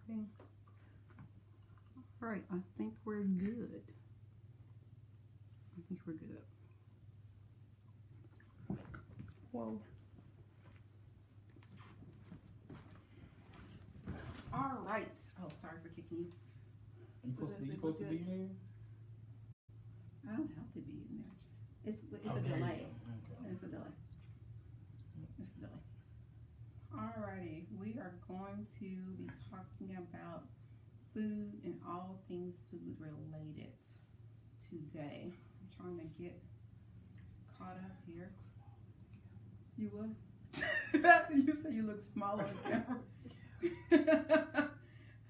Okay. All right, I think we're good. I think we're good. Whoa. All right. Oh, sorry for kicking you. You supposed to be here? I don't have to be in there. It's a delay. Okay. It's a delay. It's a delay. Alrighty, we are going to be talking about food and all things food related today. I'm trying to get caught up here. You what? You say you look small on the camera.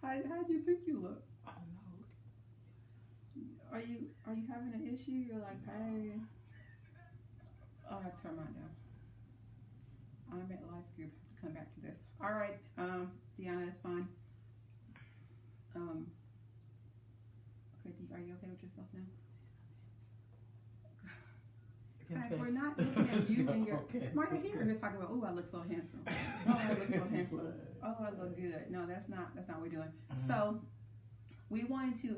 How do you think you look? I don't know. Are you having an issue? You're like, hey. Oh, I turn mine down. I'm at Life Group. To come back to this. All right, Deanna, it's fine. Okay, are you okay with yourself now? Guys, we're not looking at you and your right here. We're just talking about, oh, I look so handsome. Oh, I look so handsome. Oh, I look good. No, that's not what we're doing. So we wanted to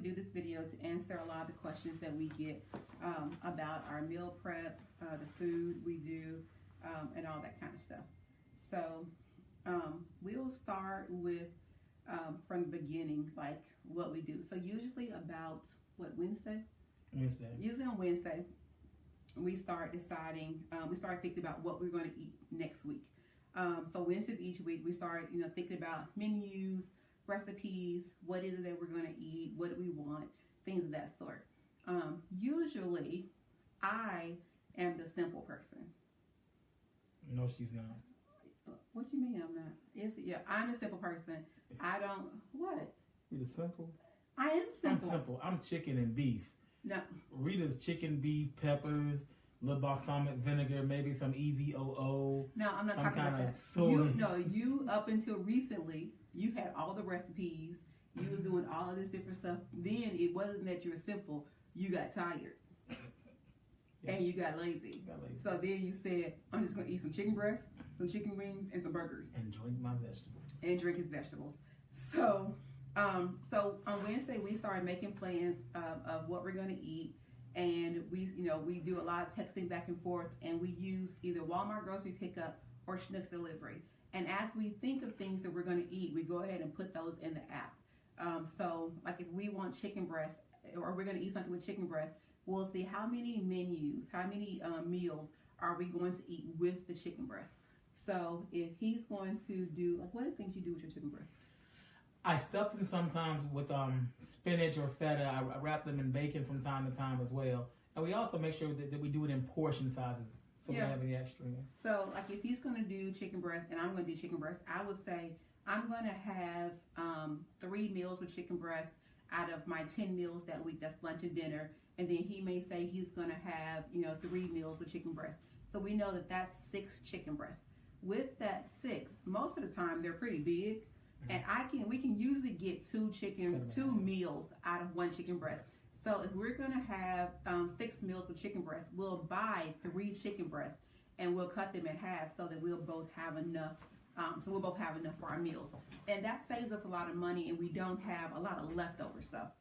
do this video to answer a lot of the questions that we get about our meal prep, the food we do, and all that kind of stuff. So we'll start with from the beginning, like what we do. So usually about Wednesday? Usually on Wednesday, we start deciding, we start thinking about what we're going to eat next week. So Wednesday of each week, we start, thinking about menus, recipes, what is it that we're going to eat, what do we want, things of that sort. Usually, I am the simple person. No, she's not. What do you mean I'm not? I'm the simple person. I don't, what? You're the simple? I am simple. I'm simple. I'm chicken and beef. No. Rita's chicken, beef, peppers, little balsamic vinegar, maybe some EVOO. No, I'm not talking about that. You up until recently, you had all the recipes. You was doing all of this different stuff. Then it wasn't that you were simple. You got tired. And you got lazy. So then you said, I'm just going to eat some chicken breasts, some chicken wings, and some burgers. And drink my vegetables. And drink his vegetables. So on Wednesday, we started making plans of what we're going to eat. And we do a lot of texting back and forth. And we use either Walmart grocery pickup or Schnucks delivery. And as we think of things that we're going to eat, we go ahead and put those in the app. So like if we want chicken breast, or we're going to eat something with chicken breast, we'll see how many menus, how many meals are we going to eat with the chicken breast. So if he's going to do, like, what are the things you do with your chicken breast? I stuff them sometimes with spinach or feta. I wrap them in bacon from time to time as well. And we also make sure that we do it in portion sizes so we don't have any extra. So like if he's going to do chicken breast and I'm going to do chicken breast, I would say I'm going to have 3 meals with chicken breast out of my 10 meals that week. That's lunch and dinner. And then he may say he's going to have, 3 meals with chicken breast. So we know that that's 6 chicken breasts. With that 6, most of the time they're pretty big. And we can usually get 2 meals out of 1 chicken breast. So if we're going to have 6 meals with chicken breast, we'll buy 3 chicken breasts and we'll cut them in half so that we'll both have enough. We'll both have enough for our meals. And that saves us a lot of money, and we don't have a lot of leftover stuff.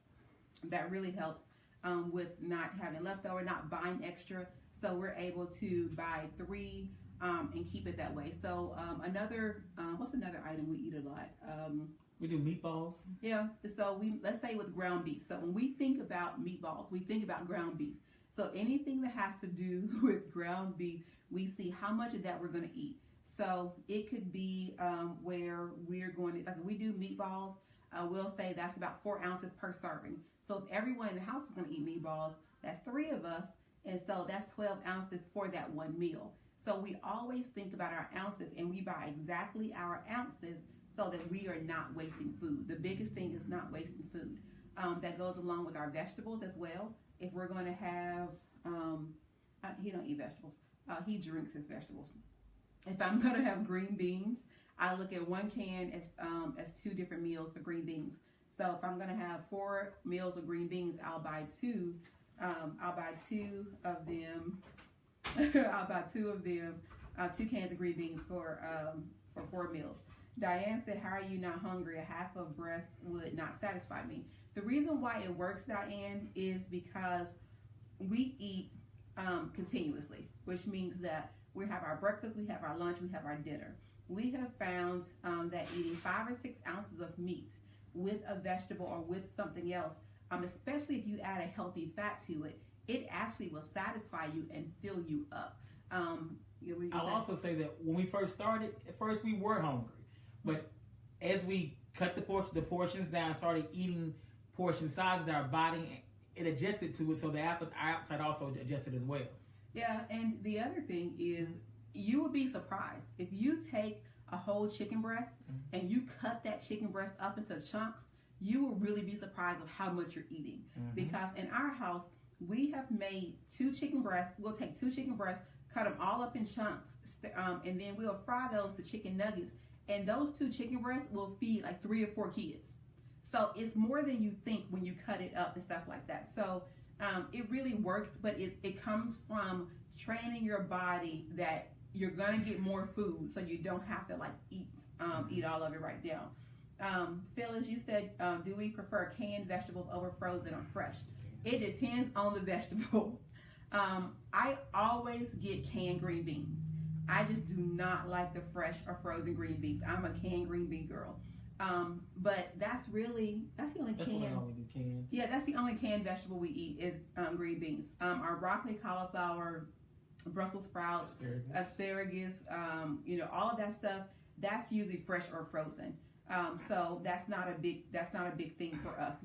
That really helps with not having leftover, not buying extra. So we're able to buy 3 and keep it that way. So what's another item we eat a lot? We do meatballs. Yeah. So let's say with ground beef. So when we think about meatballs, we think about ground beef. So anything that has to do with ground beef, we see how much of that we're going to eat. So it could be where we're going to, like if we do meatballs, we'll say that's about 4 ounces per serving. So if everyone in the house is going to eat meatballs, that's 3 of us. And so that's 12 ounces for that one meal. So we always think about our ounces, and we buy exactly our ounces so that we are not wasting food. The biggest thing is not wasting food. That goes along with our vegetables as well. If we're going to have, he don't eat vegetables. He drinks his vegetables. If I'm going to have green beans, I look at 1 can as 2 different meals for green beans. So if I'm going to have 4 meals of green beans, I'll buy 2. I'll buy 2 of them. I'll buy 2 of them, 2 cans of green beans for 4 meals. Diane said, "How are you not hungry? A half of breast would not satisfy me." The reason why it works, Diane, is because we eat continuously, which means that we have our breakfast, we have our lunch, we have our dinner. We have found that eating 5 or 6 ounces of meat with a vegetable or with something else, especially if you add a healthy fat to it, it actually will satisfy you and fill you up. I'll also say that when we first started, at first we were hungry, but as we cut the portions down, started eating portion sizes, our body, it adjusted to it, so our appetite also adjusted as well. Yeah, and the other thing is, you would be surprised if you take a whole chicken breast and you cut that chicken breast up into chunks. You will really be surprised of how much you're eating, because in our house we have made 2 chicken breasts. We'll take 2 chicken breasts, cut them all up in chunks, and then we'll fry those to chicken nuggets. And those 2 chicken breasts will feed like 3 or 4 kids. So it's more than you think when you cut it up and stuff like that. So it really works, but it comes from training your body that you're gonna get more food, so you don't have to like eat all of it right now. Phyllis, you said, do we prefer canned vegetables over frozen or fresh? It depends on the vegetable. I always get canned green beans. I just do not like the fresh or frozen green beans. I'm a canned green bean girl. But that's the only canned. Yeah, that's the only canned vegetable we eat is green beans. Our broccoli, cauliflower, Brussels sprouts, asparagus, all of that stuff, that's usually fresh or frozen. So that's not a big thing for us.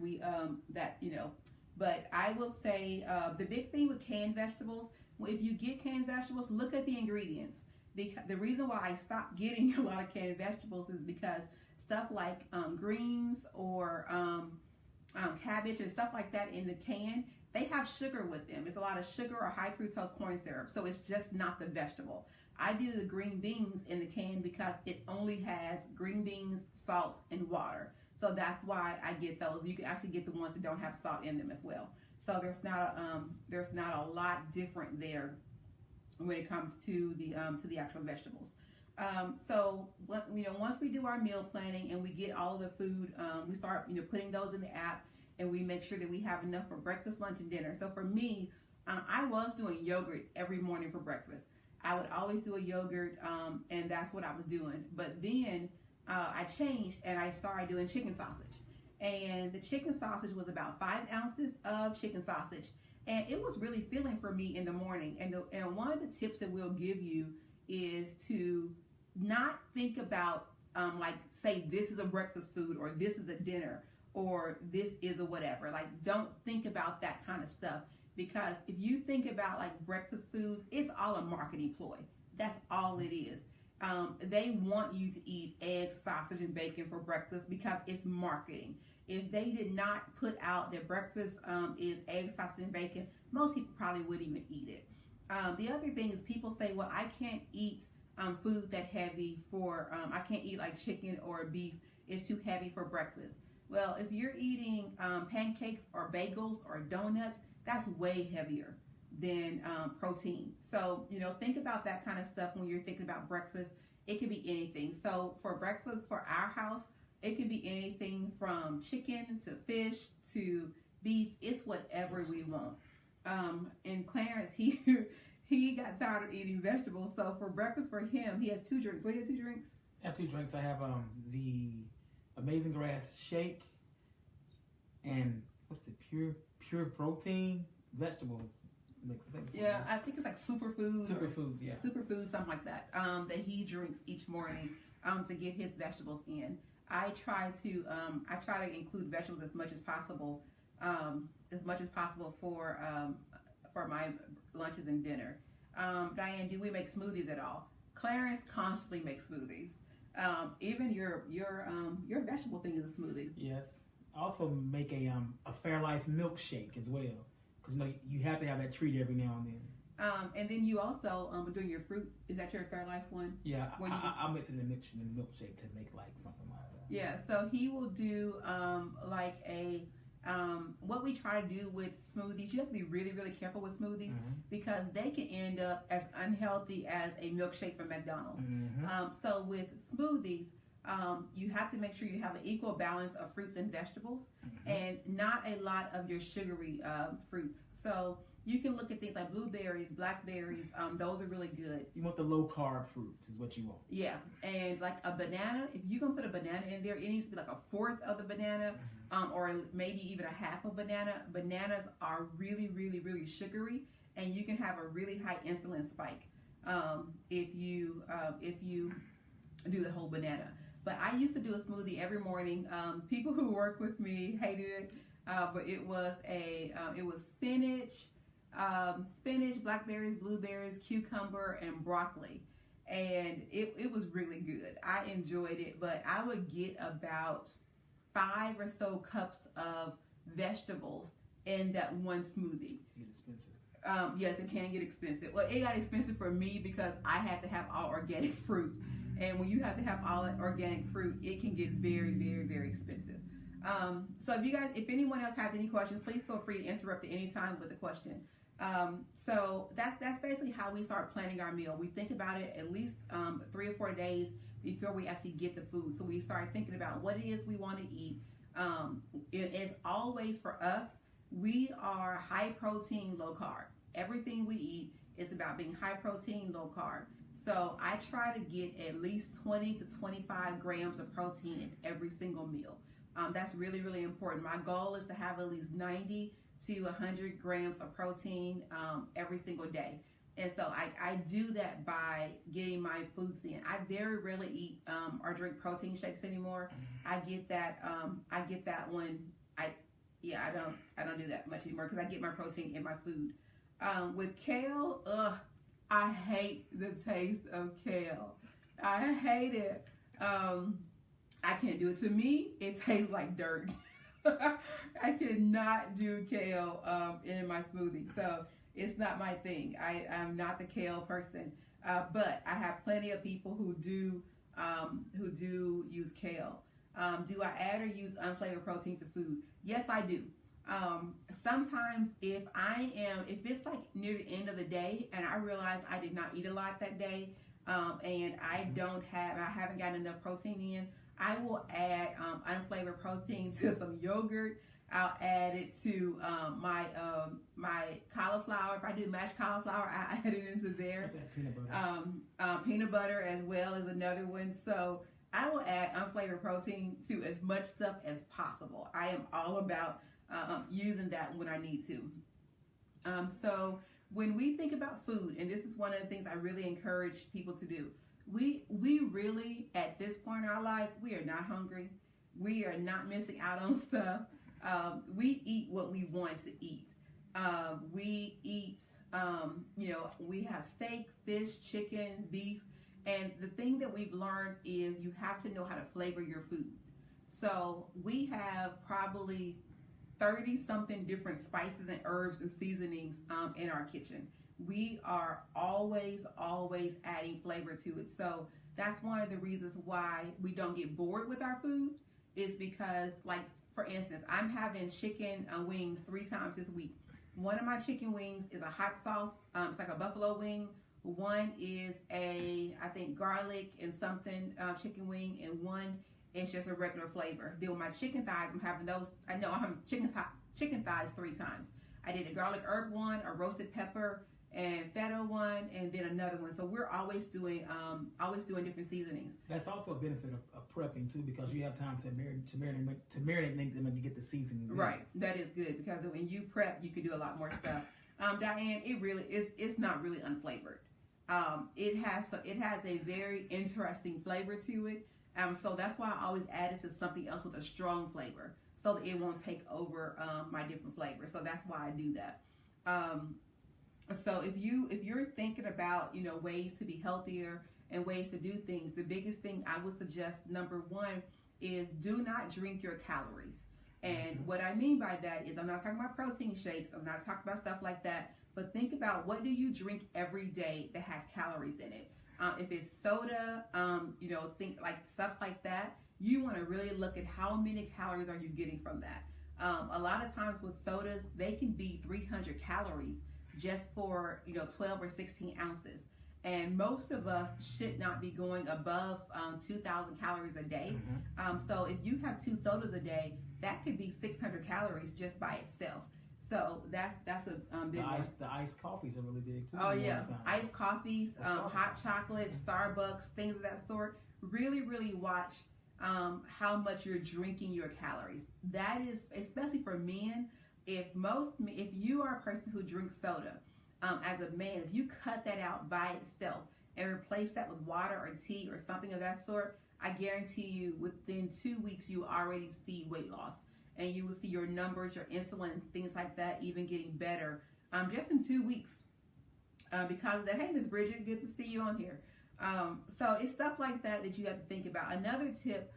But I will say the big thing with canned vegetables, if you get canned vegetables, look at the ingredients. Because the reason why I stopped getting a lot of canned vegetables is because stuff like greens or cabbage and stuff like that in the can, they have sugar with them. It's a lot of sugar or high fructose corn syrup, so it's just not the vegetable. I do the green beans in the can because it only has green beans, salt, and water. So that's why I get those. You can actually get the ones that don't have salt in them as well. So there's not a lot different there when it comes to the actual vegetables. So once we do our meal planning and we get all of the food, we start putting those in the app, and we make sure that we have enough for breakfast, lunch, and dinner. So for me, I was doing yogurt every morning for breakfast. I would always do a yogurt, and that's what I was doing. But then I changed and I started doing chicken sausage. And the chicken sausage was about 5 ounces of chicken sausage. And it was really filling for me in the morning. And one of the tips that we'll give you is to not think about, say this is a breakfast food or this is a dinner or this is a whatever. Like, don't think about that kind of stuff. Because if you think about like breakfast foods, it's all a marketing ploy. That's all it is. They want you to eat eggs, sausage, and bacon for breakfast because it's marketing. If they did not put out that breakfast is eggs, sausage, and bacon, most people probably wouldn't even eat it. The other thing is people say, well, I can't eat food that heavy for, I can't eat like chicken or beef. It's too heavy for breakfast. Well, if you're eating pancakes or bagels or donuts, that's way heavier than protein. So, think about that kind of stuff when you're thinking about breakfast. It could be anything. So for breakfast for our house, it could be anything from chicken to fish to beef. It's whatever we want. And Clarence, he got tired of eating vegetables. So for breakfast for him, he has 2 drinks. What do you have 2 drinks? I have 2 drinks. I have the Amazing Grass shake and what's it? Pure protein vegetable mix. I think it's like superfoods. Superfoods, yeah. Superfoods, something like that. That he drinks each morning to get his vegetables in. I try to include vegetables as much as possible for my lunches and dinner. Diane, do we make smoothies at all? Clarence constantly makes smoothies. Even your vegetable thing is a smoothie. Yes. I also make a Fairlife milkshake as well, because you have to have that treat every now and then. And then you also doing your fruit. Is that your Fairlife one? Yeah, I'll mix it in the milkshake to make like something like that. Yeah, so he will do like a what we try to do with smoothies. You have to be really, really careful with smoothies because they can end up as unhealthy as a milkshake from McDonald's. So with smoothies, you have to make sure you have an equal balance of fruits and vegetables, and not a lot of your sugary fruits. So you can look at things like blueberries, blackberries. Those are really good. You want the low carb fruits is what you want. Yeah, and like a banana, if you're gonna put a banana in there, it needs to be like a fourth of the banana, or maybe even a half a banana. Bananas are really, really, really sugary, and you can have a really high insulin spike if you do the whole banana. But I used to do a smoothie every morning. People who work with me hated it, but it was spinach, blackberries, blueberries, cucumber, and broccoli. And it was really good. I enjoyed it, but I would get about 5 or so cups of vegetables in that one smoothie. Get expensive. Yes, it can get expensive. Well, it got expensive for me because I had to have all organic fruit. And when you have to have all organic fruit, it can get very, very, very expensive. So if anyone else has any questions, please feel free to interrupt at any time with a question. So that's basically how we start planning our meal. We think about it at least 3 or 4 days before we actually get the food. So we start thinking about what it is we want to eat. It is always for us, we are high protein, low carb. Everything we eat is about being high protein, low carb. So I try to get at least 20 to 25 grams of protein in every single meal. That's really, really important. My goal is to have at least 90 to 100 grams of protein every single day. And so I do that by getting my foods in. I very rarely eat or drink protein shakes anymore. I get that when I don't do that much anymore because I get my protein in my food. With kale, I hate the taste of kale. I hate it. I can't do it. To me, it tastes like dirt. I cannot do kale in my smoothie. So it's not my thing. I'm not the kale person. But I have plenty of people who do use kale. Do I add or use unflavored protein to food? Yes, I do. Sometimes if it's like near the end of the day and I realize I did not eat a lot that day, and I haven't gotten enough protein in, I will add unflavored protein to some yogurt. I'll add it to my cauliflower. If I do mashed cauliflower, I add it into there. What's that, peanut butter? Peanut butter as well is another one. So I will add unflavored protein to as much stuff as possible. I am all about using that when I need to. So when we think about food, and this is one of the things I really encourage people to do, we really, at this point in our lives, we are not hungry. We are not missing out on stuff. We eat what we want to eat. We eat, we have steak, fish, chicken, beef. And the thing that we've learned is you have to know how to flavor your food. So we have probably 30-something different spices and herbs and seasonings in our kitchen. We are always adding flavor to it. So that's one of the reasons why we don't get bored with our food, is because, like, for instance, I'm having chicken wings 3 times this week. One of my chicken wings is a hot sauce. It's like a buffalo wing. One is I think garlic and something chicken wing, and one is just a regular flavor. Then with my chicken thighs, I'm having those. I know I'm having chicken thighs 3 times. I did a garlic herb one, a roasted pepper and feta one, and then another one. So we're always doing different seasonings. That's also a benefit of prepping too, because you have time to marinate them and to get the seasonings. Right, that is good, because when you prep, you can do a lot more stuff. Diane, it's not really unflavored. It has a very interesting flavor to it. So that's why I always add it to something else with a strong flavor, so that it won't take over my different flavors. So that's why I do that. So if you're thinking about ways to be healthier and ways to do things, the biggest thing I would suggest, number one, is do not drink your calories. And what I mean by that is, I'm not talking about protein shakes, I'm not talking about stuff like that, but think about, what do you drink every day that has calories in it? If it's soda, think like stuff like that, you want to really look at how many calories are you getting from that. A lot of times with sodas, they can be 300 calories just for 12 or 16 ounces. and most of us should not be going above 2,000 calories a day. So if you have 2 sodas a day, that could be 600 calories just by itself. So that's a big one. The iced coffees are really big too. Oh yeah, iced coffees, hot chocolate, Starbucks, things of that sort. Really, really watch how much you're drinking your calories. That is, especially for men. If you are a person who drinks soda, as a man, if you cut that out by itself and replace that with water or tea or something of that sort, I guarantee you within 2 weeks you already see weight loss. And you will see your numbers, your insulin, things like that, even getting better just in 2 weeks. Because of that, hey, Miss Bridget, good to see you on here. So it's stuff like that you have to think about. Another tip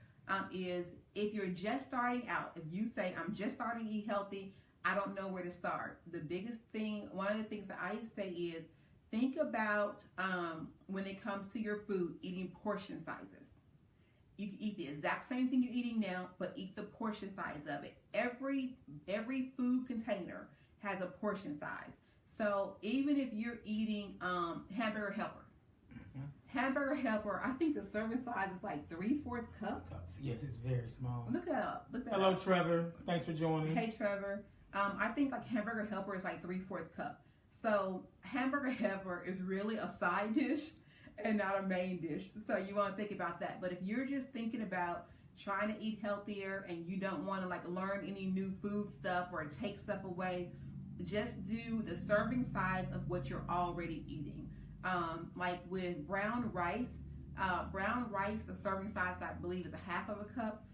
is if you're just starting out, if you say, I'm just starting to eat healthy, I don't know where to start. The biggest thing, one of the things that I say is think about when it comes to your food, eating portion sizes. You can eat the exact same thing you're eating now, but eat the portion size of it. Every food container has a portion size. So even if you're eating Hamburger Helper, Hamburger Helper, I think the serving size is like 3/4 cups. Yes, it's very small. Look that up. Hello, Trevor. Thanks for joining. Hey, Trevor. I think like Hamburger Helper is like 3/4 cup. So Hamburger Helper is really a side dish and not a main dish. So you want to think about that. But if you're just thinking about trying to eat healthier and you don't want to like learn any new food stuff or take stuff away, just do the serving size of what you're already eating. Like with brown rice, the serving size I believe is 1/2 cup.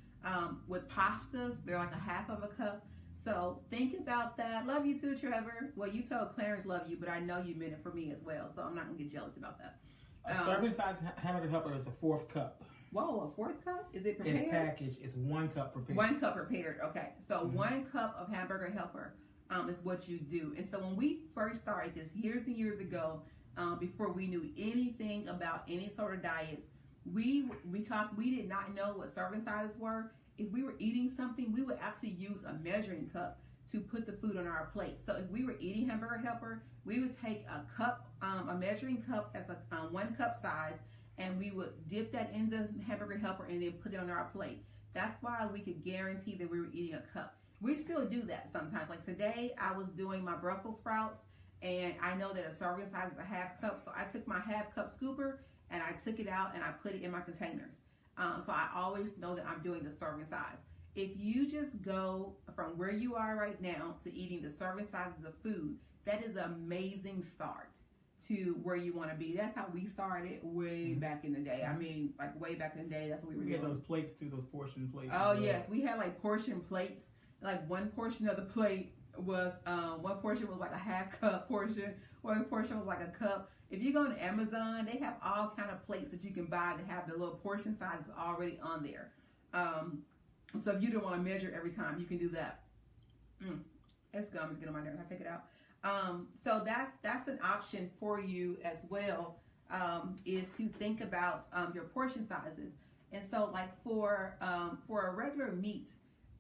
With pastas, they're like 1/2 cup. So think about that. Love you too, Trevor. Well, you told Clarence love you, but I know you meant it for me as well. So I'm not gonna get jealous about that. A serving size Hamburger Helper is a 4th cup. Whoa, a 4th cup? Is it prepared? It's packaged. It's 1 cup prepared. 1 cup prepared. Okay, so 1 cup of Hamburger Helper is what you do. And so when we first started this years and years ago, before we knew anything about any sort of diets, because we did not know what serving sizes were, if we were eating something, we would actually use a measuring cup to put the food on our plate. So if we were eating Hamburger Helper, we would take a cup, a measuring cup as a 1 cup size, and we would dip that in the Hamburger Helper and then put it on our plate. That's why we could guarantee that we were eating a cup. We still do that sometimes. Like today, I was doing my Brussels sprouts, and I know that a serving size is a 1/2 cup, so I took my 1/2 cup scooper and I took it out and I put it in my containers. So I always know that I'm doing the serving size. If you just go from where you are right now to eating the serving sizes of food, that is an amazing start to where you want to be. That's how we started way back in the day. I mean, like way back in the day, that's what we were doing. We had those plates too, those portion plates. Oh yes, we had like portion plates. Like one portion of the plate was one portion was like a 1/2 cup portion, one portion was like a cup. If you go on Amazon, they have all kind of plates that you can buy that have the little portion sizes already on there. So if you don't want to measure every time, you can do that. That's gum is getting on my nerves. I take it out. So that's an option for you as well. Is to think about your portion sizes. And so like for a regular meat,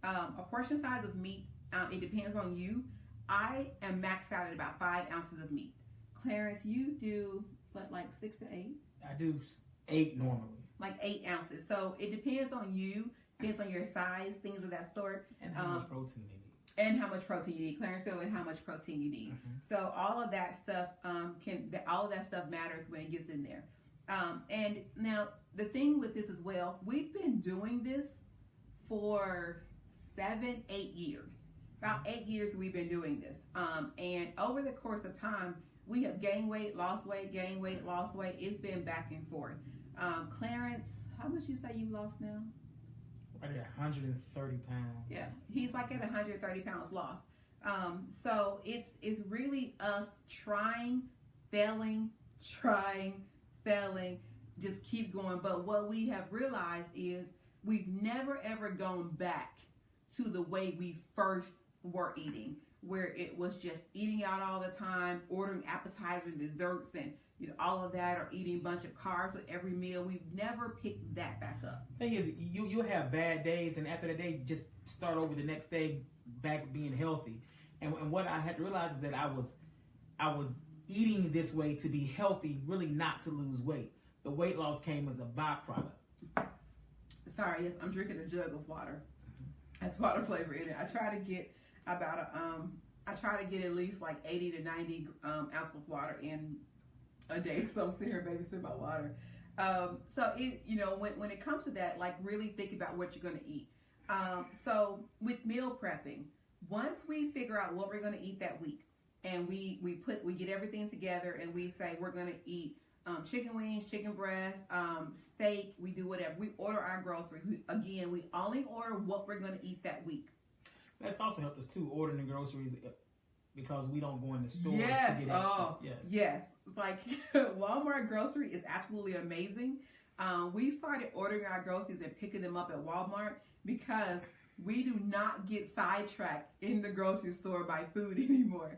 a portion size of meat, it depends on you. I am maxed out at about 5 ounces of meat. Clarence, you do what, like 6 to 8? I do 8 normally. Like 8 ounces. So it depends on you, depends on your size, things of that sort. And how much protein you need. And how much protein you need, Clarence, and how much protein you need. So all of that stuff all of that stuff matters when it gets in there. And now the thing with this as well, we've been doing this for 7-8 years. About 8 years we've been doing this. And over the course of time, we have gained weight, lost weight, gained weight, lost weight. It's been back and forth. Clarence, how much you say you lost now? Right at 130 pounds. Yeah, he's like at 130 pounds lost. So it's really us trying, failing, just keep going. But what we have realized is we've never ever gone back to the way we first were eating, where it was just eating out all the time, ordering appetizers and desserts and all of that, or eating a bunch of carbs with every meal. We've never picked that back up. Thing is, you'll have bad days, and after the day, just start over the next day back being healthy. And what I had to realize is that I was eating this way to be healthy, really not to lose weight. The weight loss came as a byproduct. Sorry, yes, I'm drinking a jug of water. That's water flavor in it. I try to get at least like 80 to 90 ounces of water in a day. So I'm sitting here babysitting my water. So it, when it comes to that, like really think about what you're going to eat. So with meal prepping, once we figure out what we're going to eat that week, and we get everything together, and we say we're going to eat chicken wings, chicken breast, steak, we do whatever. We order our groceries. We only order what we're going to eat that week. That's also helped us too, ordering the groceries, because we don't go in the store yes. to get extra. Oh, yes. Like Walmart grocery is absolutely amazing. We started ordering our groceries and picking them up at Walmart because we do not get sidetracked in the grocery store by food anymore.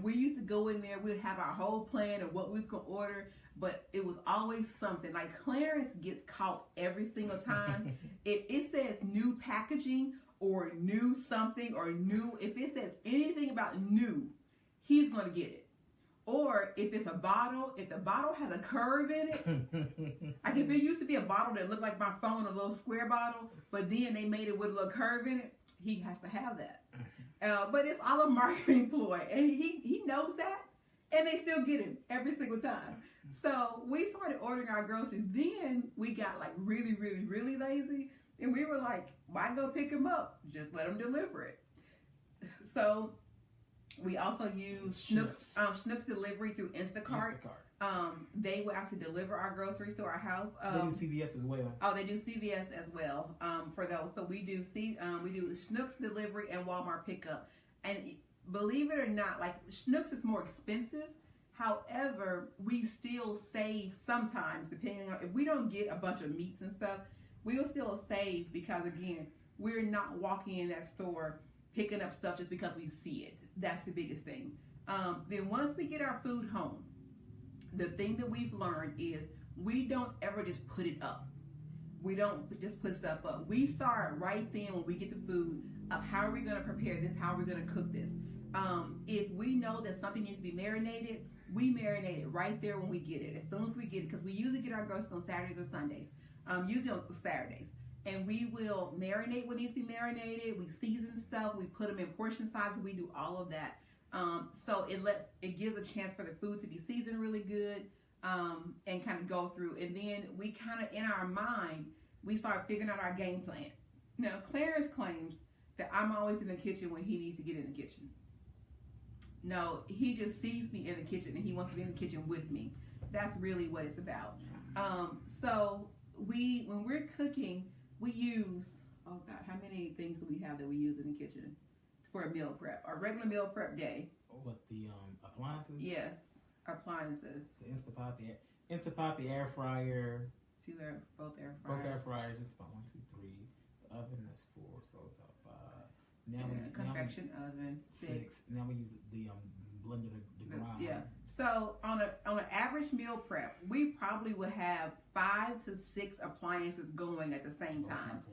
We used to go in there, we'd have our whole plan of what we was going to order, but it was always something. Like Clarence gets caught every single time. If it says new packaging or new something or new, if it says anything about new, he's going to get it. Or if it's a bottle, if the bottle has a curve in it, like if it used to be a bottle that looked like my phone, a little square bottle, but then they made it with a little curve in it, he has to have that. But it's all a marketing ploy, and he knows that, and they still get him every single time. So we started ordering our groceries. Then we got like really, really, really lazy, and we were like, why go pick them up? Just let them deliver it. So we also use Schnucks delivery through Instacart. They will actually deliver our groceries to our house. They do CVS as well. Oh, they do CVS as well for those. So we do Schnucks delivery and Walmart pickup. And believe it or not, like Schnucks is more expensive. However, we still save sometimes, depending on if we don't get a bunch of meats and stuff, we'll still save because again, we're not walking in that store picking up stuff just because we see it. That's the biggest thing. Then once we get our food home, the thing that we've learned is we don't ever just put it up. We don't just put stuff up. We start right then when we get the food of how are we going to prepare this, how are we going to cook this. If we know that something needs to be marinated, we marinate it right there when we get it. As soon as we get it, because we usually get our groceries on Saturdays or Sundays, usually on Saturdays. And we will marinate what needs to be marinated. We season stuff. We put them in portion sizes. We do all of that. So it gives a chance for the food to be seasoned really good and kind of go through. And then we kind of, in our mind, we start figuring out our game plan. Now, Clarence claims that I'm always in the kitchen when he needs to get in the kitchen. No, he just sees me in the kitchen and he wants to be in the kitchen with me. That's really what it's about. So when we're cooking, we use, oh God, how many things do we have that we use in the kitchen for a meal prep? Our regular meal prep day. What, the appliances? Yes, appliances. The Instapot, the air fryer. Both air fryers. Both air fryers, just about 1, 2, 3. The oven is 4, so it's about 5. Convection oven, 6. Now we use the blender to grind. Yeah. So on an average meal prep, we probably would have 5 to 6 appliances going at the same time.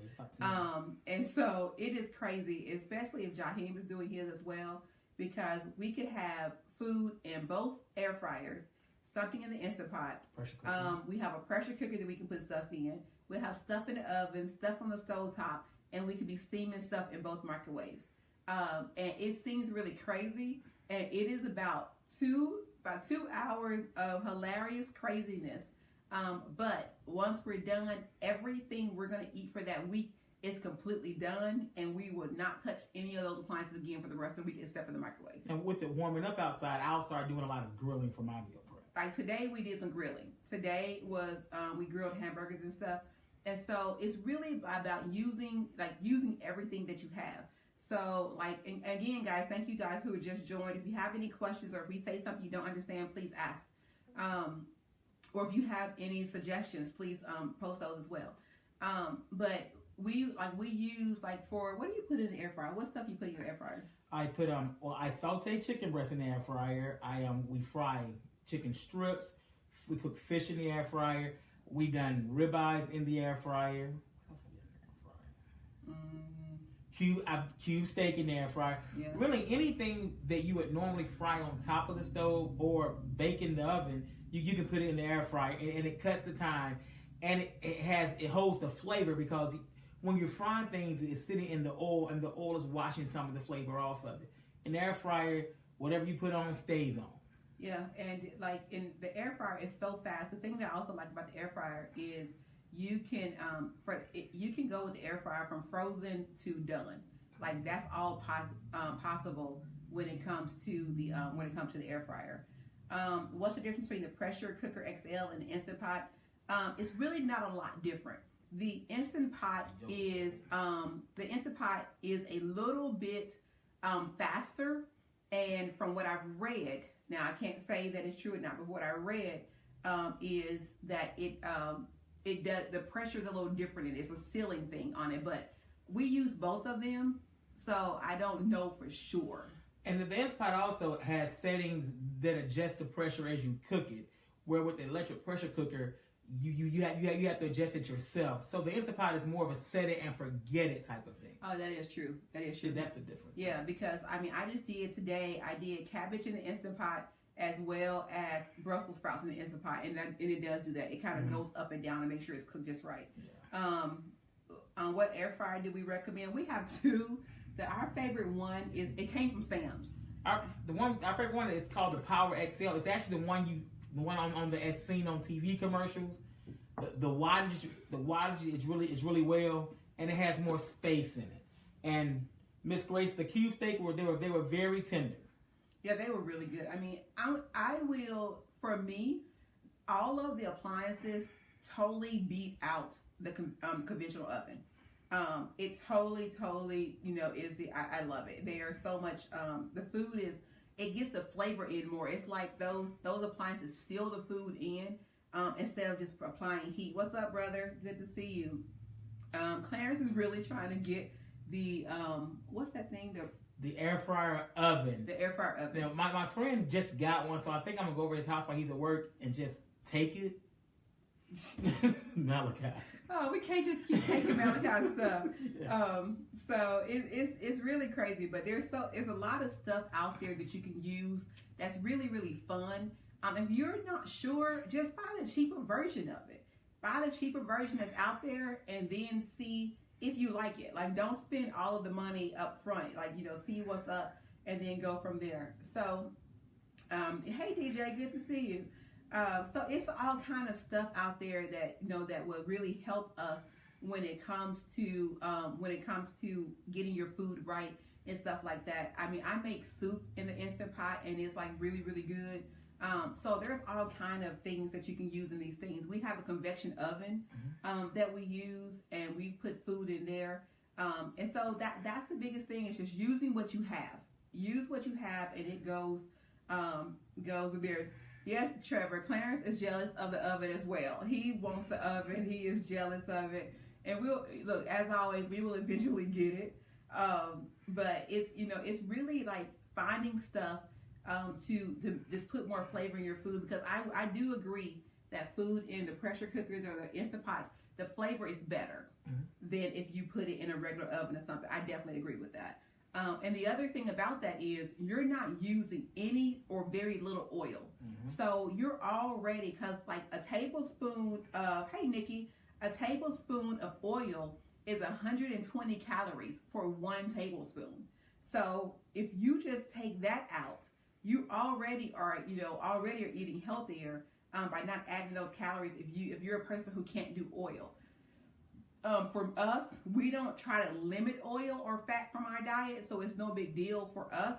And so it is crazy, especially if Jaheim is doing his as well, because we could have food in both air fryers, something in the Instapot. Pressure cooker. We have a pressure cooker that we can put stuff in. We have stuff in the oven, stuff on the stovetop, and we could be steaming stuff in both microwaves. And it seems really crazy, and it is about 2 hours of hilarious craziness. But once we're done, everything we're going to eat for that week is completely done, and we would not touch any of those appliances again for the rest of the week except for the microwave. And with it warming up outside, I'll start doing a lot of grilling for my meal prep. Like today, we did some grilling. Today was we grilled hamburgers and stuff, and so it's really about using everything that you have. So, and again, guys, thank you guys who just joined. If you have any questions or if we say something you don't understand, please ask. Or if you have any suggestions, please post those as well. But we use for, what do you put in the air fryer? What stuff you put in your air fryer? I put I saute chicken breast in the air fryer. We fry chicken strips. We cook fish in the air fryer. We done ribeyes in the air fryer. What else have we done in the air fryer? cube steak in the air fryer. Yeah. Really, anything that you would normally fry on top of the stove or bake in the oven, you can put it in the air fryer, and it cuts the time, and it holds the flavor, because when you're frying things, it's sitting in the oil, and the oil is washing some of the flavor off of it. In the air fryer, whatever you put on stays on. Yeah, and like in the air fryer, it's so fast. The thing that I also like about the air fryer is you can you can go with the air fryer from frozen to done. Like that's all possible when it comes to the air fryer. What's the difference between the pressure cooker XL and the Instant Pot? It's really not a lot different. The Instant Pot is a little bit faster, and from what I've read, now I can't say that it's true or not, but what I read is that it does, the pressure is a little different, and it's a ceiling thing on it. But we use both of them, so I don't know for sure. And the Instant Pot also has settings that adjust the pressure as you cook it, where with the electric pressure cooker, you have to adjust it yourself. So the Instant Pot is more of a set it and forget it type of thing. Oh, that is true. That is true. Yeah, that's the difference. Yeah, because I mean, I just did today. I did cabbage in the Instant Pot as well as Brussels sprouts in the Instant Pot, and it does do that. It kind of goes up and down to make sure it's cooked just right. Yeah. What air fryer do we recommend? We have two. Our favorite one is, it came from Sam's. Our favorite one is called the Power XL. It's actually the one on the as seen on TV commercials. The wattage is really well, and it has more space in it. And Miss Grace, the cube steak they were very tender. Yeah, they were really good. I mean, I will, for me, all of the appliances totally beat out the conventional oven. It totally, I love it. They are so much, the food it gets the flavor in more. It's like those appliances seal the food in, instead of just applying heat. What's up, brother? Good to see you. Clarence is really trying to get the, what's that thing? The air fryer oven. The air fryer oven. Now, my friend just got one, so I think I'm going to go over to his house while he's at work and just take it. Malachi. Oh, we can't just keep taking Malachi stuff. Yes. So it's really crazy, but there's a lot of stuff out there that you can use that's really, really fun. If you're not sure, just buy the cheaper version of it. Buy the cheaper version that's out there, and then see if you like it. Like, don't spend all of the money up front. Like, see what's up and then go from there. So, hey DJ, good to see you. So it's all kind of stuff out there that that will really help us when it comes to getting your food right and stuff like that. I mean, I make soup in the Instant Pot, and it's like really, really good. So there's all kind of things that you can use in these things. We have a convection oven that we use, and we put food in there. And so that's the biggest thing, is just using what you have. Use what you have, and it goes there. Yes, Trevor, Clarence is jealous of the oven as well. He wants the oven. He is jealous of it. And we'll, look, as always, we will eventually get it. But it's, it's really like finding stuff to just put more flavor in your food, because I do agree that food in the pressure cookers or the Instant Pots, the flavor is better than if you put it in a regular oven or something. I definitely agree with that. And the other thing about that is you're not using any or very little oil. So you're already, because like a tablespoon of, hey Nikki, a tablespoon of oil is 120 calories for 1 tablespoon. So if you just take that out, you already are eating healthier by not adding those calories if you're a person who can't do oil. For us, we don't try to limit oil or fat from our diet, so it's no big deal for us.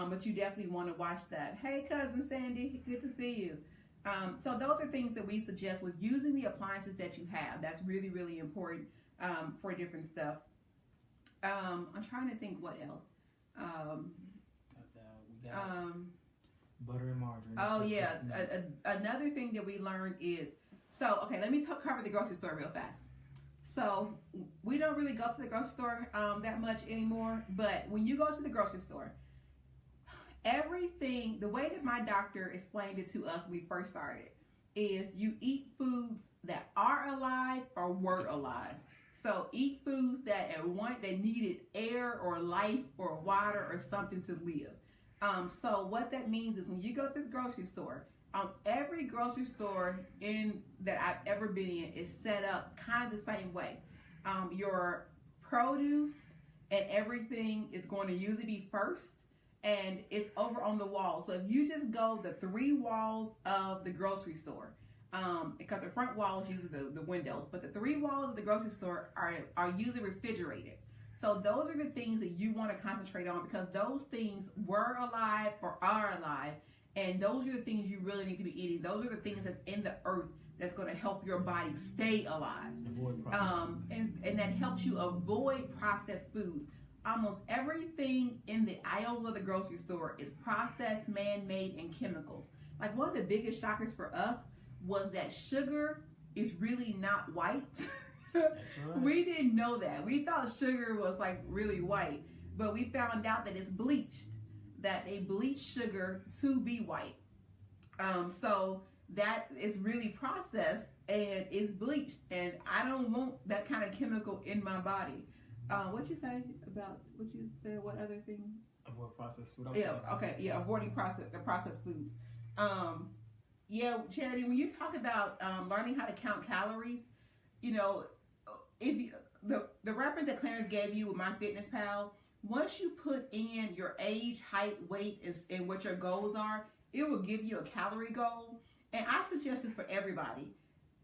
But you definitely want to watch that. Hey, cousin Sandy, good to see you. So those are things that we suggest with using the appliances that you have. That's really, really important for different stuff. I'm trying to think what else. We got butter and margarine. Oh yeah, another thing that we learned is, so okay, let me cover the grocery store real fast. So we don't really go to the grocery store that much anymore, but when you go to the grocery store, everything, the way that my doctor explained it to us when we first started, is you eat foods that are alive or were alive. So eat foods that needed air or life or water or something to live. So what that means is when you go to the grocery store, every grocery store that I've ever been in is set up kind of the same way. Your produce and everything is going to usually be first, and it's over on the wall. So if you just go the 3 walls of the grocery store, because the front wall is usually the windows, but the 3 walls of the grocery store are usually refrigerated. So those are the things that you want to concentrate on, because those things were alive or are alive, and those are the things you really need to be eating. Those are the things that's in the earth that's going to help your body stay alive. Avoid processed. And that helps you avoid processed foods. Almost everything in the aisles of the grocery store is processed, man-made, and chemicals. Like, one of the biggest shockers for us was that sugar is really not white. That's right. We didn't know that. We thought sugar was like really white, but we found out that it's bleached, that they bleach sugar to be white. So that is really processed and it's bleached, and I don't want that kind of chemical in my body. What you say about what other thing? Avoid processed food. Avoiding processed foods. Charity, when you talk about learning how to count calories, if the reference that Clarence gave you with MyFitnessPal, once you put in your age, height, weight, and what your goals are, it will give you a calorie goal. And I suggest this for everybody.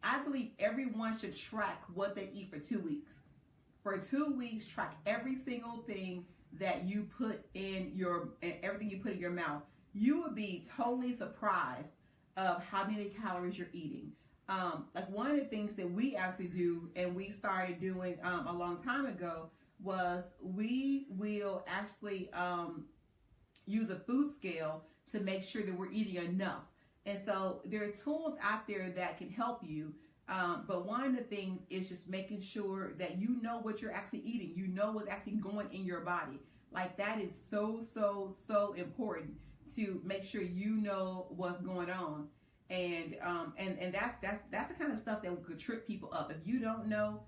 I believe everyone should track what they eat for 2 weeks. For 2 weeks, track every single thing that you put in everything you put in your mouth. You would be totally surprised of how many calories you're eating. Like, one of the things that we actually do, and we started doing a long time ago, was we will actually use a food scale to make sure that we're eating enough. And so there are tools out there that can help you. But one of the things is just making sure that you know what you're actually eating. You know what's actually going in your body. Like, that is so, so, so important to make sure you know what's going on. And that's the kind of stuff that could trip people up. If you don't know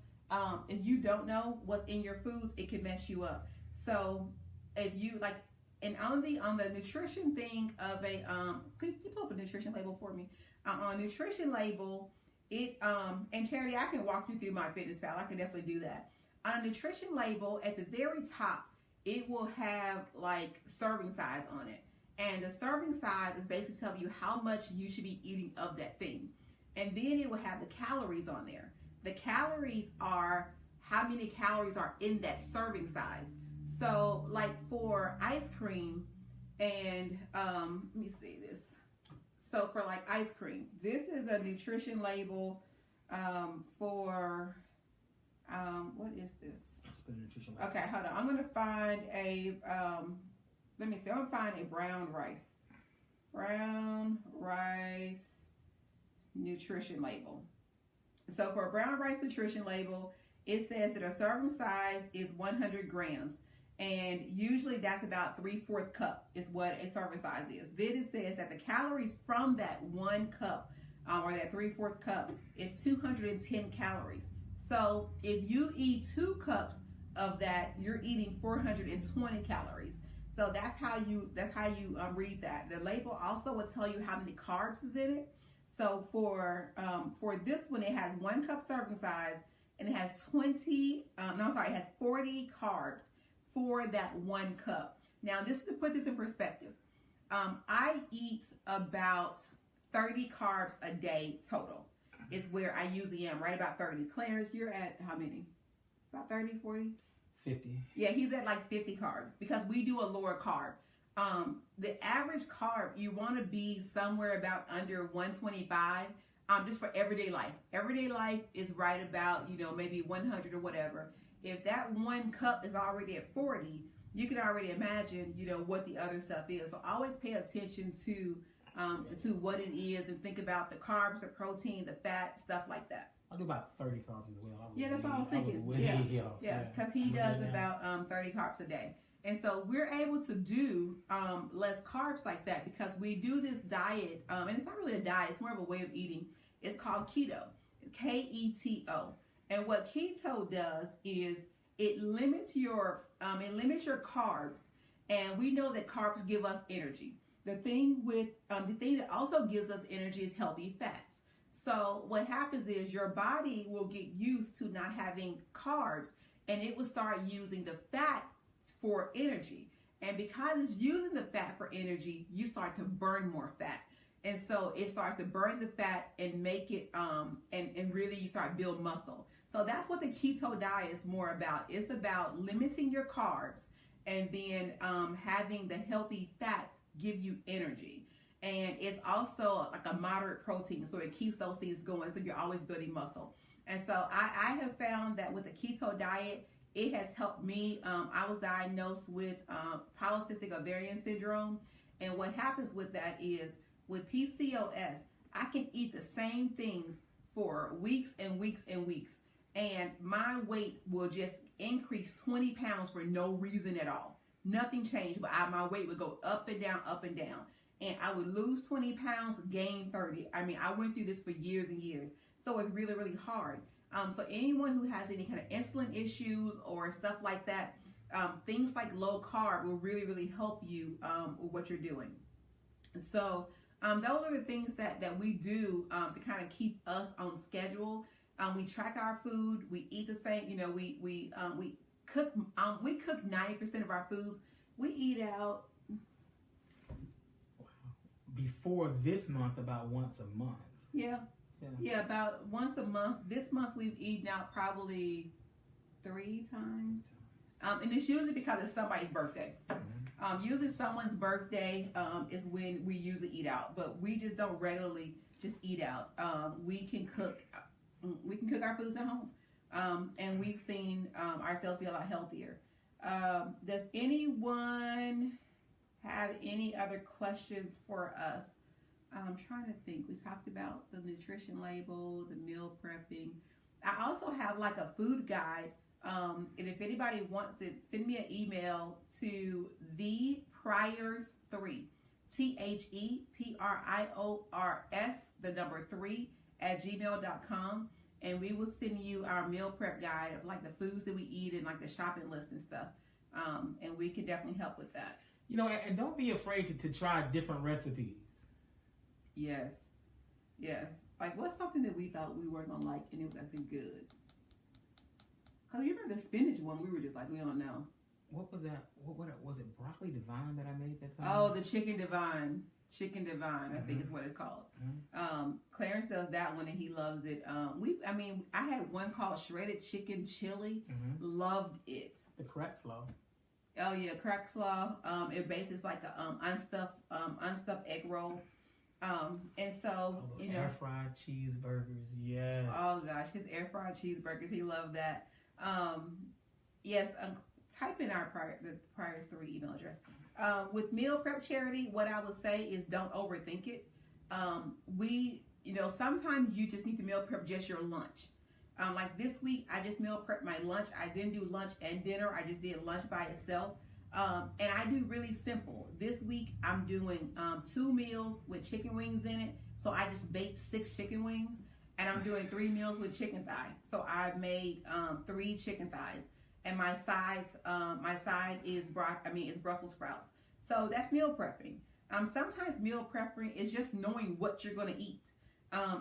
what's in your foods, it can mess you up. So if you like, and on the nutrition thing of could you pull up a nutrition label for me? On a nutrition label, and Charity, I can walk you through MyFitnessPal. I can definitely do that. On a nutrition label, at the very top, it will have like serving size on it. And the serving size is basically telling you how much you should be eating of that thing. And then it will have the calories on there. The calories are how many calories are in that serving size. So, like, for ice cream, and let me see this. So for like ice cream, this is a nutrition label for what is this? Nutrition label. Okay, hold on. I'm gonna find a let me see. I'm gonna find a brown rice nutrition label. So for a brown rice nutrition label, it says that a serving size is 100 grams. And usually that's about 3/4 cup is what a serving size is. Then it says that the calories from that 1 cup or that 3/4 cup is 210 calories. So if you eat 2 cups of that, you're eating 420 calories. So that's how you read that. The label also will tell you how many carbs is in it. So for this one, it has 1 cup serving size, and it has 40 carbs for that 1 cup. Now, this to put this in perspective, I eat about 30 carbs a day total. Is where I usually am, right about 30. Clarence, you're at how many? About 30, 40? 50. Yeah, he's at like 50 carbs because we do a lower carb. The average carb, you want to be somewhere about under 125, just for everyday life. Everyday life is right about, maybe 100 or whatever. If that 1 cup is already at 40, you can already imagine, what the other stuff is. So always pay attention to what it is and think about the carbs, the protein, the fat, stuff like that. I do about 30 carbs as well. That's what I was thinking. Yeah, because he does about 30 carbs a day. And so we're able to do less carbs like that because we do this diet, and it's not really a diet, it's more of a way of eating. It's called keto, Keto. And what keto does is it limits your carbs, and we know that carbs give us energy. The thing that also gives us energy is healthy fats. So what happens is your body will get used to not having carbs, and it will start using the fat for energy. And because it's using the fat for energy, you start to burn more fat. And so it starts to burn the fat and make it, and really you start build muscle. So that's what the keto diet is more about. It's about limiting your carbs and then having the healthy fats give you energy. And it's also like a moderate protein, so it keeps those things going, so you're always building muscle. And so I have found that with the keto diet, it has helped me. I was diagnosed with polycystic ovarian syndrome, and what happens with that is, with PCOS, I can eat the same things for weeks and weeks and weeks, and my weight will just increase 20 pounds for no reason at all. Nothing changed, but my weight would go up and down, up and down. And I would lose 20 pounds, gain 30. I mean, I went through this for years and years. So it's really, really hard. So anyone who has any kind of insulin issues or stuff like that, things like low carb will really, really help you with what you're doing. So those are the things that we do to kind of keep us on schedule. We track our food. We eat the same. You know, we cook. We cook 90% of our foods. We eat out. Before this month, about once a month. Yeah, about once a month. This month we've eaten out probably 3 times. And it's usually because it's somebody's birthday. Usually someone's birthday is when we usually eat out, but we just don't regularly just eat out. We can cook our foods at home, and we've seen ourselves be a lot healthier. Does anyone have any other questions for us? I'm trying to think. We talked about the nutrition label, the meal prepping. I also have like a food guide. And if anybody wants it, send me an email to thepriors3, THEPRIORS, 3 and we will send you our meal prep guide of like the foods that we eat and like the shopping list and stuff. And we can definitely help with that. You know, and don't be afraid to try different recipes. Yes. Like, what's something that we thought we weren't gonna like and it was actually good? Cause you remember the spinach one? We were just like, we don't know. What was that? What was it? Broccoli divine that I made that time? Oh, the chicken divine. I think is what it's called. Clarence does that one and he loves it. I had one called shredded chicken chili. Loved it. The Kratzlow. Oh yeah, Kratzlow. It basically is like a unstuffed egg roll. And so air fried cheeseburgers. Yes. Oh gosh, his air fried cheeseburgers. He loved that. Yes. Type in the Priors 3 email address. With Meal Prep Charity, what I would say is don't overthink it. Sometimes you just need to meal prep just your lunch. Like this week, I just meal prepped my lunch. I didn't do lunch and dinner. I just did lunch by itself. And I do really simple. This week, I'm doing 2 meals with chicken wings in it. So I just baked 6 chicken wings. And I'm doing 3 meals with chicken thigh. So I made 3 chicken thighs. And my side is Brussels sprouts. So that's meal prepping. Sometimes meal prepping is just knowing what you're going to eat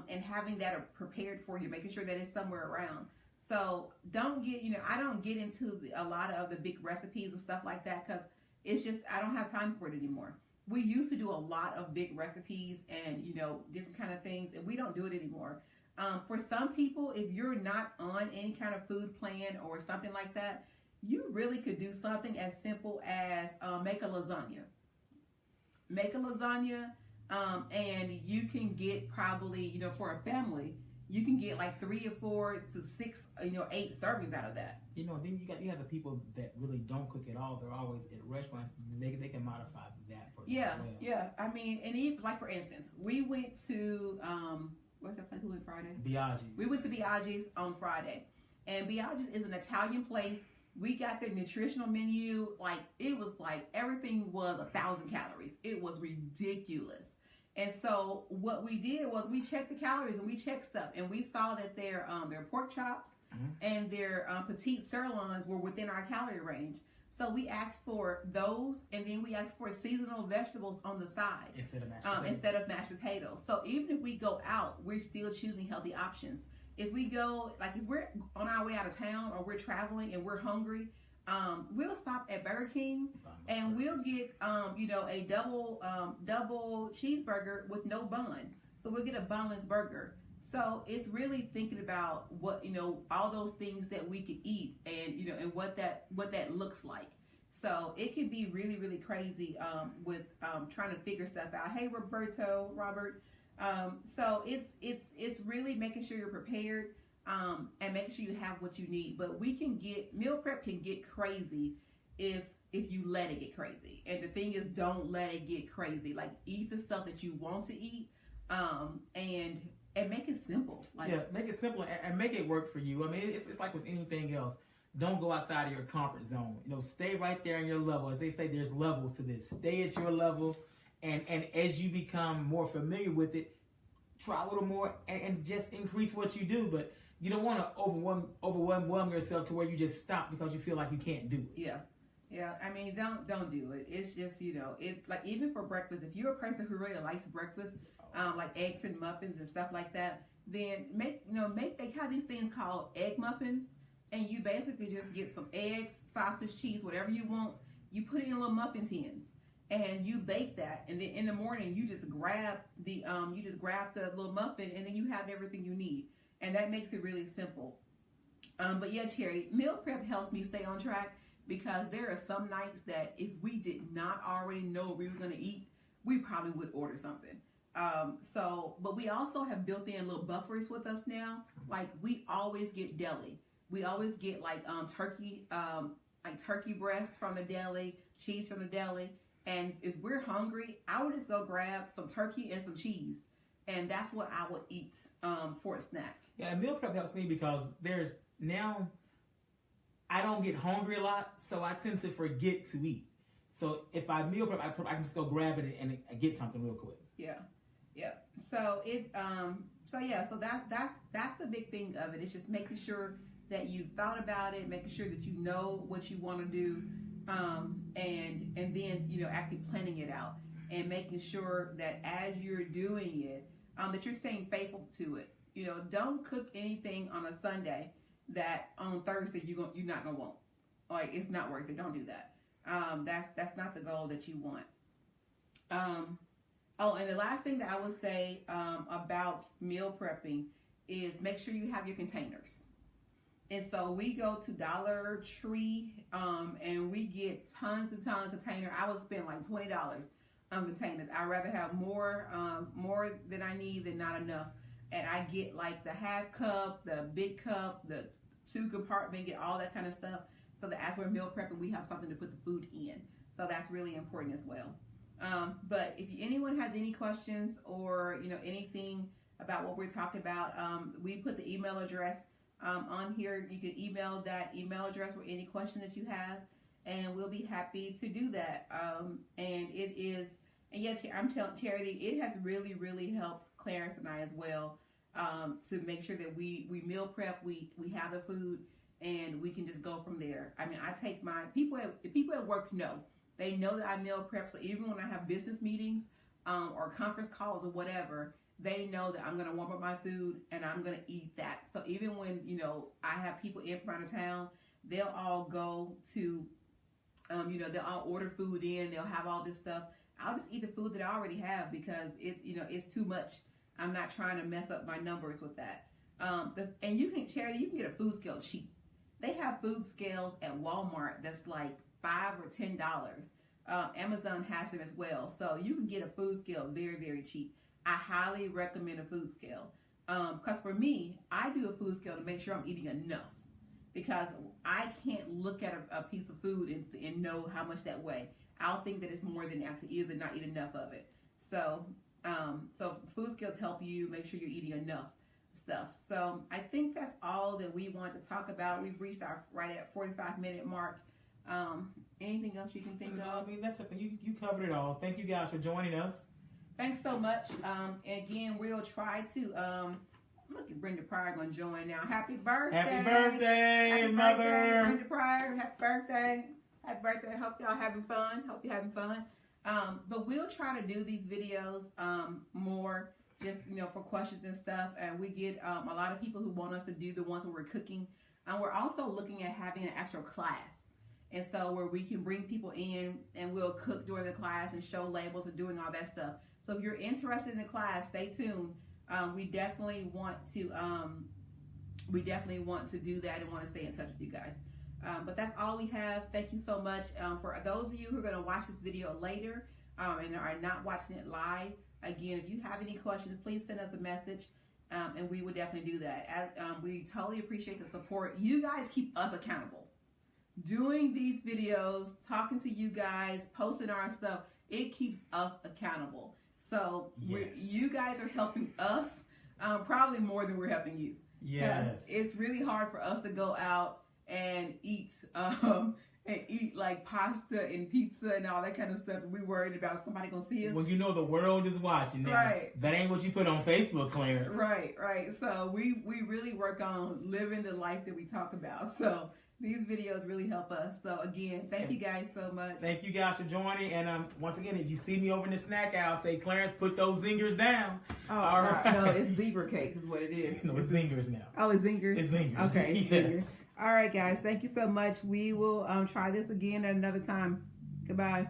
and having that prepared for you, making sure that it's somewhere around. So I don't get into a lot of the big recipes and stuff like that because it's just, I don't have time for it anymore. We used to do a lot of big recipes and, different kind of things, and we don't do it anymore. For some people, if you're not on any kind of food plan or something like that, you really could do something as simple as make a lasagna. And you can get probably, for a family, you can get like 3 or 4 to 6, 8 servings out of that. Then you have the people that really don't cook at all. They're always at restaurants. They can modify that for them as well. Yeah. I mean, and even, like for instance, we went to what's that place we went Friday? Biaggi's. We went to Biaggi's on Friday, and Biaggi's is an Italian place. We got their nutritional menu. Like it was like everything was 1,000 calories. It was ridiculous. And so what we did was we checked the calories and we checked stuff, and we saw that their pork chops and their petite sirloins were within our calorie range. So we asked for those, and then we asked for seasonal vegetables on the side instead of mashed potatoes. So even if we go out, we're still choosing healthy options. If we go, like if we're on our way out of town or we're traveling and we're hungry, we'll stop at Burger King and we'll get a double cheeseburger with no bun. So we'll get a bunless burger. So it's really thinking about what, all those things that we could eat and what that looks like. So it can be really, really crazy with trying to figure stuff out. Hey, Robert. So it's really making sure you're prepared and making sure you have what you need. But meal prep can get crazy if you let it get crazy. And the thing is, don't let it get crazy. Like, eat the stuff that you want to eat and make it simple. Make it simple and make it work for you. I mean, it's like with anything else. Don't go outside of your comfort zone. Stay right there in your level. As they say, there's levels to this. Stay at your level, and as you become more familiar with it, try a little more and just increase what you do. But you don't want to overwhelm yourself to where you just stop because you feel like you can't do it. Yeah. I mean, don't do it. It's just it's like, even for breakfast. If you're a person who really likes breakfast, like eggs and muffins and stuff like that, then they have these things called egg muffins, and you basically just get some eggs, sausage, cheese, whatever you want. You put it in little muffin tins, and you bake that, and then in the morning you just grab the little muffin, and then you have everything you need, and that makes it really simple. But yeah, Charity, meal prep helps me stay on track, because there are some nights that if we did not already know what we were going to eat, we probably would order something. But we also have built in little buffers with us now. Like, we always get deli. We always get turkey breast from the deli, cheese from the deli. And if we're hungry, I would just go grab some turkey and some cheese, and that's what I would eat for a snack. Yeah, and meal prep helps me because I don't get hungry a lot, so I tend to forget to eat. So if I meal prep, I can just go grab it and get something real quick. Yeah. So so that's the big thing of it. It's just making sure that you've thought about it, making sure that you know what you want to do, and then actually planning it out and making sure that as you're doing it, that you're staying faithful to it. Don't cook anything on a Sunday that on Thursday you're not gonna want. Like, it's not worth it. Don't do that. That's not the goal that you want. And the last thing that I would say about meal prepping is make sure you have your containers. And so we go to Dollar Tree and we get tons and tons of containers. I would spend like $20 on containers. I'd rather have more than I need than not enough. And I get like the half cup, the big cup, the 2 compartment, get all that kind of stuff. So that as we're meal prepping, we have something to put the food in. So that's really important as well. But if anyone has any questions or anything about what we're talking about, we put the email address on here. You can email that email address with any question that you have, and we'll be happy to do that. I'm telling Charity, it has really, really helped Clarence and I as well, to make sure that we meal prep, we have the food, and we can just go from there. I mean, I take my people at work know. They know that I meal prep, so even when I have business meetings or conference calls or whatever, they know that I'm going to warm up my food and I'm going to eat that. So even when, I have people in from out of town, they'll all go to, they'll all order food in, they'll have all this stuff. I'll just eat the food that I already have because it's too much. I'm not trying to mess up my numbers with that. And you can get a food scale cheap. They have food scales at Walmart that's like $5 or $10. Amazon has them as well. So you can get a food scale very, very cheap. I highly recommend a food scale. Because for me, I do a food scale to make sure I'm eating enough. Because I can't look at a piece of food and know how much that weighs. I'll think that it's more than it actually is and not eat enough of it. So food scales help you make sure you're eating enough stuff. So I think that's all that we want to talk about. We've reached our right at 45-minute mark. Anything else you can think of? I mean, that's something you covered it all. Thank you guys for joining us. thanks so much. Again, we'll try to. Look at Brenda Pryor gonna join now. Happy birthday! Happy birthday, Happy mother! Birthday, Brenda Pryor. Happy birthday! Happy birthday! Hope y'all having fun. Hope you're having fun. But we'll try to do these videos more, just for questions and stuff. And we get a lot of people who want us to do the ones where we're cooking. And we're also looking at having an actual class. And so where we can bring people in and we'll cook during the class and show labels and doing all that stuff. So if you're interested in the class, stay tuned. We definitely want to do that and want to stay in touch with you guys. But that's all we have. Thank you so much. For those of you who are going to watch this video later and are not watching it live, again, if you have any questions, please send us a message, and we would definitely do that. We totally appreciate the support. You guys keep us accountable. Doing these videos, talking to you guys, posting our stuff, it keeps us accountable. So yes. You guys are helping us probably more than we're helping you. Yes. It's really hard for us to go out and eat like pasta and pizza and all that kind of stuff. We worried about somebody gonna see us. Well, the world is watching now. Right. That ain't what you put on Facebook, Clarence. Right. So we really work on living the life that we talk about. So these videos really help us. So again, thank you guys so much. Thank you guys for joining. And once again, if you see me over in the snack aisle, say, Clarence, put those zingers down. Oh, all right. No, it's zebra cakes is what it is. No, it's zingers now. Oh, it's zingers? It's zingers. Okay, it's yes. zingers. All right, guys. Thank you so much. We will try this again at another time. Goodbye.